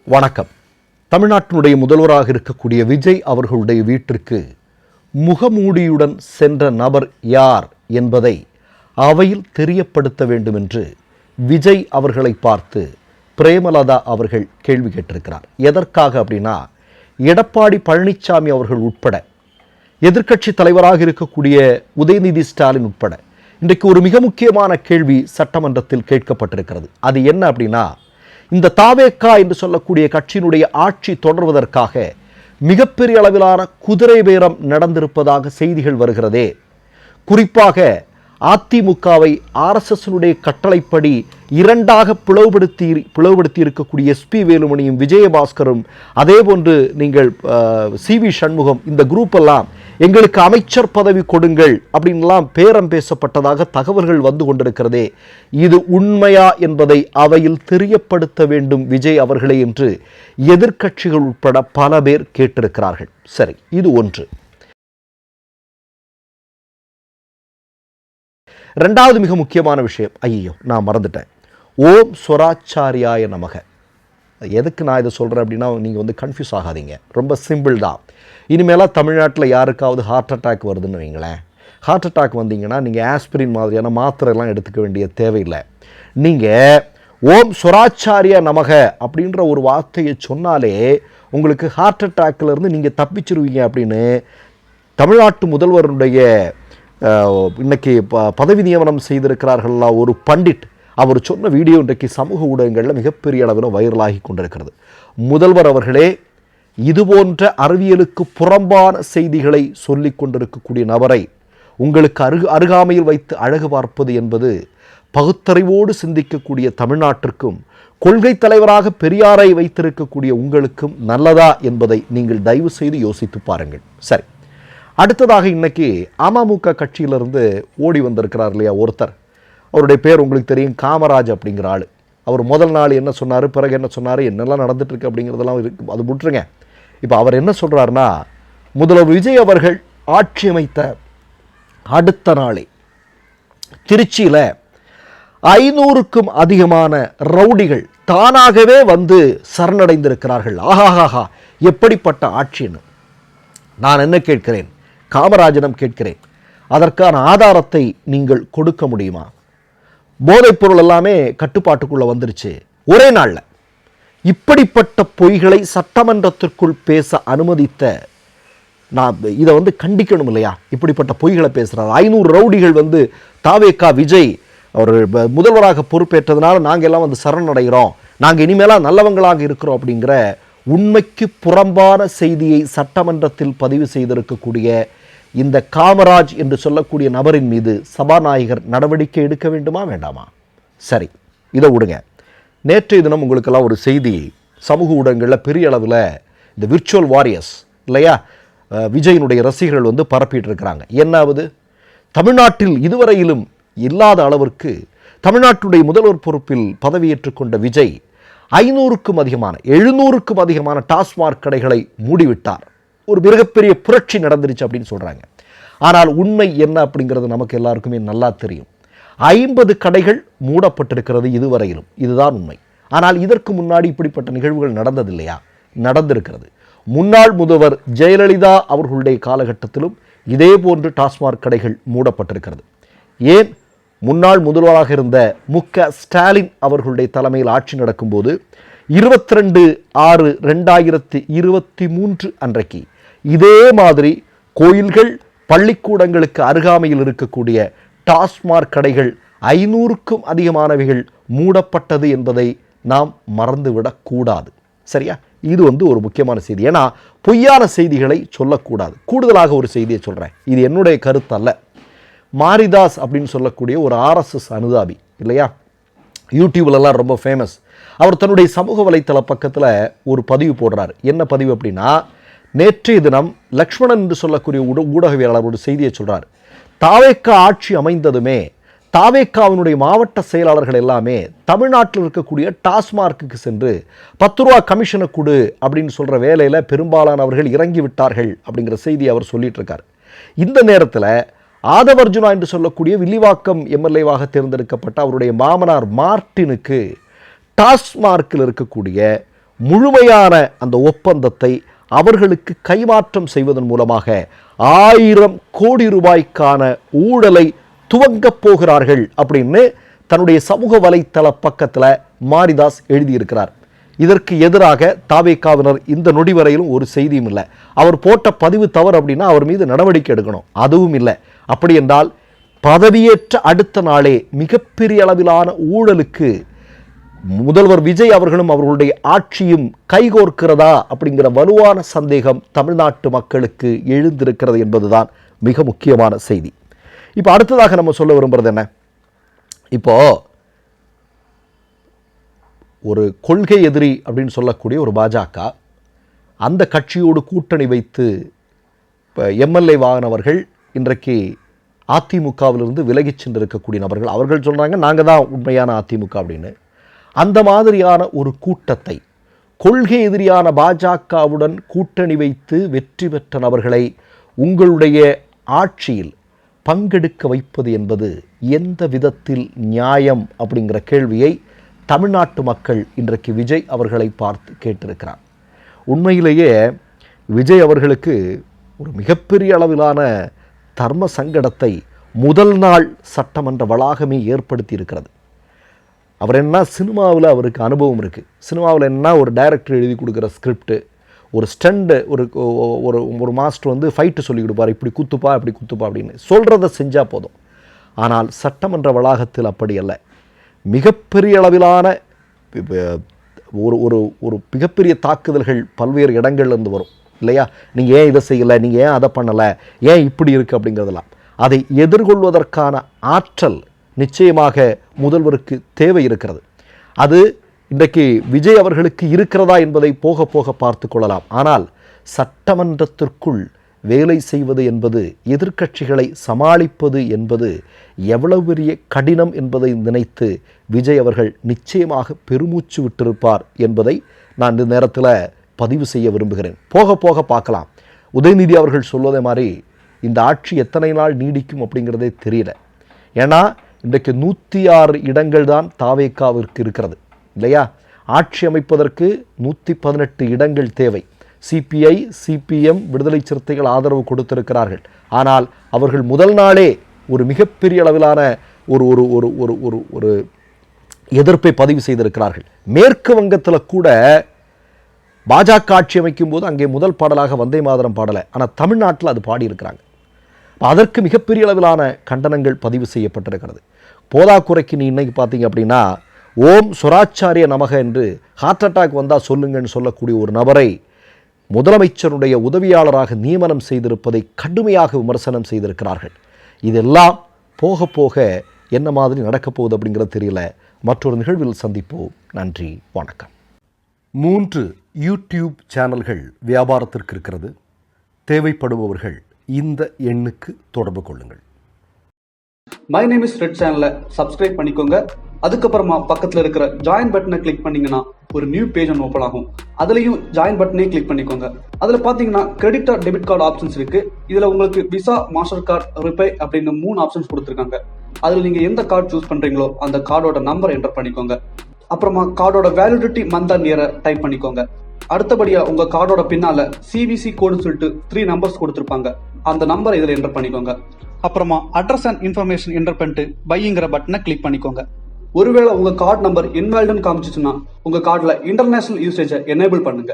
வணக்கம். தமிழ்நாட்டினுடைய முதல்வராக இருக்கக்கூடிய விஜய் அவர்களுடைய வீட்டிற்கு முகமூடியுடன் சென்ற நபர் யார் என்பதை அவையில் தெரியப்படுத்த வேண்டும் என்று விஜய் அவர்களை பார்த்து பிரேமலதா அவர்கள் கேள்வி கேட்டிருக்கிறார். எதற்காக அப்படின்னா, எடப்பாடி பழனிசாமி அவர்கள் உட்பட எதிர்க்கட்சி தலைவராக இருக்கக்கூடிய உதயநிதி ஸ்டாலின் உட்பட இன்றைக்கு ஒரு மிக முக்கியமான கேள்வி சட்டமன்றத்தில் கேட்கப்பட்டிருக்கிறது. அது என்ன அப்படின்னா, இந்த தாவேகா என்று சொல்லக்கூடிய கட்சியினுடைய ஆட்சி தொடர்வதற்காக மிகப்பெரிய அளவிலான குதிரை பேரம் நடந்திருப்பதாக செய்திகள் வருகிறதே. குறிப்பாக அதிமுகவை ஆர்எஸ்எஸ்னுடைய கட்டளைப்படி இரண்டாக பிளவுபடுத்தி இருக்கக்கூடிய எஸ்பி வேலுமணியும் விஜயபாஸ்கரும், அதே போன்று நீங்கள் சிவி சண்முகம், இந்த குரூப் எல்லாம் எங்களுக்கு அமைச்சர் பதவி கொடுங்கள் அப்படின்லாம் பேரம் பேசப்பட்டதாக தகவல்கள் வந்து கொண்டிருக்கிறதே. இது உண்மையா என்பதை அவையில் தெரியப்படுத்த வேண்டும் விஜய் அவர்களே என்று எதிர்க்கட்சிகள் உட்பட பல பேர் கேட்டிருக்கிறார்கள். சரி, இது ஒன்று. ரெண்டாவது மிக முக்கியமான விஷயம், ஐயோ நான் மறந்துட்டேன், ஓம் ஸ்வராச்சாரியாய நமக. எதுக்கு நான் இதை சொல்கிறேன் அப்படின்னா, நீங்கள் கன்ஃபியூஸ் ஆகாதீங்க. ரொம்ப சிம்பிள் தான். இனிமேலாம் தமிழ்நாட்டில் யாருக்காவது ஹார்ட் அட்டாக் வருதுன்னு வைங்களேன், ஹார்ட் அட்டாக் வந்தீங்கன்னா நீங்கள் ஆஸ்பிரின் மாதிரியான மாத்திரைலாம் எடுத்துக்க வேண்டிய தேவையில்லை. நீங்கள் ஓம் ஸ்வராச்சாரியா நமக அப்படின்ற ஒரு வார்த்தையை சொன்னாலே உங்களுக்கு ஹார்ட் அட்டாக்லேருந்து நீங்கள் தப்பிச்சிருவீங்க அப்படின்னு தமிழ்நாட்டு முதல்வருடைய இன்னைக்கு பதவி நியமனம் செய்திருக்கிறார்களா ஒரு பண்டிட், அவர் சொன்ன வீடியோ இன்றைக்கு சமூக ஊடகங்களில் மிகப்பெரிய அளவில் வைரலாகி கொண்டிருக்கிறது. முதல்வர் அவர்களே, இதுபோன்ற அறிவியலுக்கு புறம்பான செய்திகளை சொல்லிக் கொண்டிருக்கக்கூடிய நபரை உங்களுக்கு அருகாமையில் வைத்து அழகு பார்ப்பது என்பது பகுத்தறிவோடு சிந்திக்கக்கூடிய தமிழ்நாட்டிற்கும் கொள்கை தலைவராக பெரியாரை வைத்திருக்கக்கூடிய உங்களுக்கும் நல்லதா என்பதை நீங்கள் தயவு செய்து யோசித்து பாருங்கள். சரி, அடுத்ததாக இன்னைக்கு அமமுக கட்சியிலிருந்து ஓடி வந்திருக்கிறார் இல்லையா ஒருத்தர், அவருடைய பேர் உங்களுக்கு தெரியும், காமராஜ் அப்படிங்கிற ஆள். அவர் முதல் நாள் என்ன சொன்னார், பிறகு என்ன சொன்னார், என்னெல்லாம் நடந்துட்டு இருக்கு அப்படிங்கிறதெல்லாம் இருக்கு, அது விட்டுருங்க. இப்போ அவர் என்ன சொல்கிறாருன்னா, முதல்வர் விஜய் அவர்கள் ஆட்சி அமைத்த அடுத்த நாளே திருச்சியில் 500க்கும் அதிகமான ரவுடிகள் தானாகவே வந்து சரணடைந்திருக்கிறார்கள். ஆஹாஹாஹா, எப்படிப்பட்ட ஆட்சின்னு நான் என்ன கேட்கிறேன், காமராஜிடம் கேட்கிறேன், அதற்கான ஆதாரத்தை நீங்கள் கொடுக்க முடியுமா? போதைப் பொருள் எல்லாமே கட்டுப்பாட்டுக்குள்ளே வந்துருச்சு ஒரே நாளில். இப்படிப்பட்ட பொய்களை சட்டமன்றத்திற்குள் பேச அனுமதித்த நான் இதை கண்டிக்கணும் இல்லையா? இப்படிப்பட்ட பொய்களை பேசுகிறார். 500 ரவுடிகள் தாவேகா விஜய் அவர் முதல்வராக பொறுப்பேற்றதுனால நாங்கள் எல்லாம் சரணடைகிறோம், நாங்கள் இனிமேலாம் நல்லவங்களாக இருக்கிறோம் அப்படிங்கிற உண்மைக்கு புறம்பான செய்தியை சட்டமன்றத்தில் பதிவு செய்திருக்கக்கூடிய இந்த காமராஜ் என்று சொல்லக்கூடிய நபரின் மீது சபாநாயகர் நடவடிக்கை எடுக்க வேண்டுமா வேண்டாமா? சரி, இதை விடுங்க. நேற்றைய தினம் உங்களுக்கெல்லாம் ஒரு செய்தி சமூக ஊடகங்களில் பெரிய அளவில் இந்த விர்ச்சுவல் வாரியர்ஸ் இல்லையா, விஜயினுடைய ரசிகர்கள் பரப்பிட்டு இருக்கிறாங்க. என்னாவது, தமிழ்நாட்டில் இதுவரையிலும் இல்லாத அளவிற்கு தமிழ்நாட்டுடைய முதல்வர் பொறுப்பில் பதவியேற்றுக் கொண்ட விஜய் 500க்கும் அதிகமான 700க்கும் அதிகமான டாஸ்மாக் கடைகளை மூடிவிட்டார். ஒரு மிகப்பெரிய புரட்சி நடந்துருச்சு அப்படின்னு சொல்கிறாங்க. ஆனால் உண்மை என்ன அப்படிங்கிறது நமக்கு எல்லாருக்குமே நல்லா தெரியும். 50 கடைகள் மூடப்பட்டிருக்கிறது இதுவரையிலும், இதுதான் உண்மை. ஆனால் இதற்கு முன்னாடி இப்படிப்பட்ட நிகழ்வுகள் நடந்ததில்லையா? நடந்திருக்கிறது. முன்னாள் முதல்வர் ஜெயலலிதா அவர்களுடைய காலகட்டத்திலும் இதே போன்று டாஸ்மாக் கடைகள் மூடப்பட்டிருக்கிறது. ஏன், முன்னாள் முதல்வராக இருந்த முக ஸ்டாலின் அவர்களுடைய தலைமையில் ஆட்சி நடக்கும்போது 22/6/2023 அன்றைக்கு இதே மாதிரி கோயில்கள், பள்ளிக்கூடங்களுக்கு அருகாமையில் இருக்கக்கூடிய டாஸ்மாக் கடைகள் 500க்கும் அதிகமானவைகள் மூடப்பட்டது என்பதை நாம் மறந்துவிடக்கூடாது. சரியா? இது ஒரு முக்கியமான செய்தி. ஏன்னா பொய்யான செய்திகளை சொல்லக்கூடாது. கூடுதலாக ஒரு செய்தியை சொல்கிறேன், இது என்னுடைய கருத்து அல்ல. மாரிதாஸ் அப்படின்னு சொல்லக்கூடிய ஒரு ஆர்எஸ்எஸ் அனுதாபி இல்லையா, யூடியூப்லலாம் ரொம்ப ஃபேமஸ். அவர் தன்னுடைய சமூக வலைத்தள பக்கத்தில் ஒரு பதிவு போடுறார். என்ன பதிவு அப்படின்னா, நேற்றைய தினம் லக்ஷ்மணன் என்று சொல்லக்கூடிய ஊடகவியலாளர் ஒரு செய்தியை சொல்கிறார். தாவேகா ஆட்சி அமைந்ததுமே தாவேகாவினுடைய மாவட்ட செயலாளர்கள் எல்லாமே தமிழ்நாட்டில் இருக்கக்கூடிய டாஸ்மார்க்கு சென்று 10 ரூபா கமிஷனை கொடு அப்படின்னு சொல்கிற வேலையில் பெரும்பாலானவர்கள் இறங்கி விட்டார்கள் அப்படிங்கிற செய்தியை அவர் சொல்லிட்டு இருக்கார். இந்த நேரத்தில் ஆதவர்ஜுனா என்று சொல்லக்கூடிய வில்லிவாக்கம் எம்எல்ஏவாக தேர்ந்தெடுக்கப்பட்ட அவருடைய மாமனார் மார்ட்டினுக்கு டாஸ்மார்க்கில் இருக்கக்கூடிய முழுமையான அந்த ஒப்பந்தத்தை அவர்களுக்கு கைமாற்றம் செய்வதன் மூலமாக 1000 கோடி ரூபாய்க்கான ஊழலை துவங்கப் போகிறார்கள் அப்படின்னு தன்னுடைய சமூக வலைத்தள பக்கத்தில் மாரிதாஸ் எழுதியிருக்கிறார். இதற்கு எதிராக தாவேகாவினர் இந்த நொடி வரையிலும் ஒரு செய்தியும் இல்லை. அவர் போட்ட பதிவு தவறு அப்படின்னா அவர் மீது நடவடிக்கை எடுக்கணும், அதுவும் இல்லை. அப்படி என்றால் பதவியேற்ற அடுத்த நாளே மிகப்பெரிய அளவிலான ஊழலுக்கு முதல்வர் விஜய் அவர்களும் அவர்களுடைய ஆட்சியும் கைகோர்க்கிறதா அப்படிங்கிற வலுவான சந்தேகம் தமிழ்நாட்டு மக்களுக்கு எழுந்திருக்கிறது என்பதுதான் மிக முக்கியமான செய்தி. இப்போ அடுத்ததாக நம்ம சொல்ல விரும்புறது என்ன? இப்போ ஒரு கொள்கை எதிரி அப்படின்னு சொல்லக்கூடிய ஒரு பாஜக அந்த கட்சியோடு கூட்டணி வைத்து இப்போ எம்எல்ஏ வாகனவர்கள் இன்றைக்கு அதிமுகவிலிருந்து விலகிச் சென்றிருக்கக்கூடிய நபர்கள் அவர்கள் சொல்கிறாங்க நாங்கள் தான் உண்மையான அதிமுக அப்படின்னு. அந்த மாதிரியான ஒரு கூட்டத்தை கொள்கை எதிரியான பாஜகவுடன் கூட்டணி வைத்து வெற்றி பெற்ற நபர்களை உங்களுடைய ஆட்சியில் பங்கெடுக்க வைப்பது என்பது எந்த விதத்தில் நியாயம் அப்படிங்கிற கேள்வியை தமிழ்நாட்டு மக்கள் இன்றைக்கு விஜய் அவர்களை பார்த்து கேட்டிருக்கிறார். உண்மையிலேயே விஜய் அவர்களுக்கு ஒரு மிகப்பெரிய அளவிலான தர்ம சங்கடத்தை முதல் நாள் சட்டமன்ற வளாகமே ஏற்படுத்தி இருக்கிறது. அவர் என்ன சினிமாவில் அவருக்கு அனுபவம் இருக்குது. சினிமாவில் என்ன ஒரு டைரக்டர் எழுதி கொடுக்குற ஸ்கிரிப்டு, ஒரு ஸ்டண்டு, ஒரு ஒரு ஒரு மாஸ்டர் வந்து ஃபைட்டு சொல்லி கொடுப்பார், இப்படி குத்துப்பா இப்படி குத்துப்பா அப்படின்னு சொல்கிறத செஞ்சால் போதும். ஆனால் சட்டமன்ற வளாகத்தில் அப்படி அல்ல. மிகப்பெரிய அளவிலான ஒரு ஒரு ஒரு மிகப்பெரிய தாக்குதல்கள் பல்வேறு இடங்கள்லேருந்து வரும் இல்லையா? நீங்கள் ஏன் இதை செய்யலை, நீங்கள் ஏன் அதை பண்ணலை, ஏன் இப்படி இருக்குது அப்படிங்கிறதெல்லாம் அதை எதிர்கொள்வதற்கான ஆற்றல் நிச்சயமாக முதல்வருக்கு தேவை இருக்கிறது. அது இன்றைக்கு விஜய் அவர்களுக்கு இருக்கிறதா என்பதை போக போக பார்த்து கொள்ளலாம். ஆனால் சட்டமன்றத்திற்குள் வேலை செய்வது என்பது, எதிர்க்கட்சிகளை சமாளிப்பது என்பது எவ்வளவு பெரிய கடினம் என்பதை நினைத்து விஜய் அவர்கள் நிச்சயமாக பெருமூச்சு விட்டிருப்பார் என்பதை நான் இந்த நேரத்தில் பதிவு செய்ய விரும்புகிறேன். போக போக பார்க்கலாம். உதயநிதி அவர்கள் சொல்வதே மாதிரி இந்த ஆட்சி எத்தனை நாள் நீடிக்கும் அப்படிங்கிறதே தெரியல. ஏன்னா இன்றைக்கு 106 இடங்கள் தான் தாவேகாவிற்கு இருக்கிறது இல்லையா? ஆட்சி அமைப்பதற்கு 118 இடங்கள் தேவை. சிபிஐ, சிபிஎம், விடுதலை சிறுத்தைகள் ஆதரவு கொடுத்திருக்கிறார்கள். ஆனால் அவர்கள் முதல் நாளே ஒரு மிகப்பெரிய அளவிலான ஒரு ஒரு ஒரு ஒரு ஒரு ஒரு எதிர்ப்பை பதிவு செய்திருக்கிறார்கள். மேற்கு வங்கத்தில் கூட பாஜக ஆட்சி அமைக்கும் போது அங்கே முதல் பாடலாக வந்தே மாதரம் பாடலை, ஆனால் தமிழ்நாட்டில் அது பாடியிருக்கிறாங்க. அதற்கு மிகப்பெரிய அளவிலான கண்டனங்கள் பதிவு செய்யப்பட்டிருக்கிறது. போதாக்குறைக்கு நீ இன்னைக்கு பார்த்தீங்க அப்படின்னா ஓம் சுராச்சாரிய நமக என்று ஹார்ட் அட்டாக் வந்தால் சொல்லுங்கன்னு சொல்லக்கூடிய ஒரு நபரை முதலமைச்சருடைய உதவியாளராக நியமனம் செய்திருப்பதை கடுமையாக விமர்சனம் செய்திருக்கிறார்கள். இதெல்லாம் போக போக என்ன மாதிரி நடக்கப் போகுது அப்படிங்கிறது தெரியல. மற்றொரு நிகழ்வில் சந்திப்போம். நன்றி, வணக்கம். 3 யூடியூப் சேனல்கள் வியாபாரத்திற்கு இருக்கிறது. தேவைப்படுபவர்கள் இந்த எண்ணுக்கு தொடர்பு கொள்ளுங்கள். மை நேம் இஸ் ரெட் சேனலை சப்ஸ்கிரைப் பண்ணிக்கோங்க. அதுக்கப்புறமா பக்கத்தில் இருக்கிற ஜாயின் பட்டனை கிளிக் பண்ணீங்கன்னா ஒரு நியூ பேஜ் ஒன்று ஓப்பன் ஆகும். அதுலயும் ஜாயின் பட்டனே கிளிக் பண்ணிக்கோங்க. அதுல பாத்தீங்கன்னா credit R debit card options இருக்கு. இதுல உங்களுக்கு விசா, மாஸ்டர் கார்டு, ரிப்பே அப்படின்னு 3 ஆப்ஷன்ஸ் கொடுத்துருக்காங்க. அதுல நீங்க எந்த கார்டு சூஸ் பண்றீங்களோ அந்த கார்டோட நம்பர் என்டர் பண்ணிக்கோங்க. அப்புறமா கார்டோட வேலிடிட்டி மந்த் அண்ட் இயரை டைப் பண்ணிக்கோங்க. அடுத்தபடியா உங்க கார்டோட பின்னால சிவிசி கோடுன்னு சொல்லிட்டு 3 நம்பர்ஸ் கொடுத்துருப்பாங்க. அந்த நம்பர் இதுல என்டர் பண்ணிக்கோங்க. அப்புறமா அட்ரஸ் அண்ட் இன்ஃபர்மேஷன் என்டர் பண்ணிட்டு பைங்கிற பட்டனை கிளிக் பண்ணிக்கோங்க. ஒருவேளை உங்க கார்டு நம்பர் இன்வாலிட்னு காமிச்சிச்சுன்னா உங்க கார்டுல இன்டர்நேஷனல் யூசேஜை எனேபிள் பண்ணுங்க.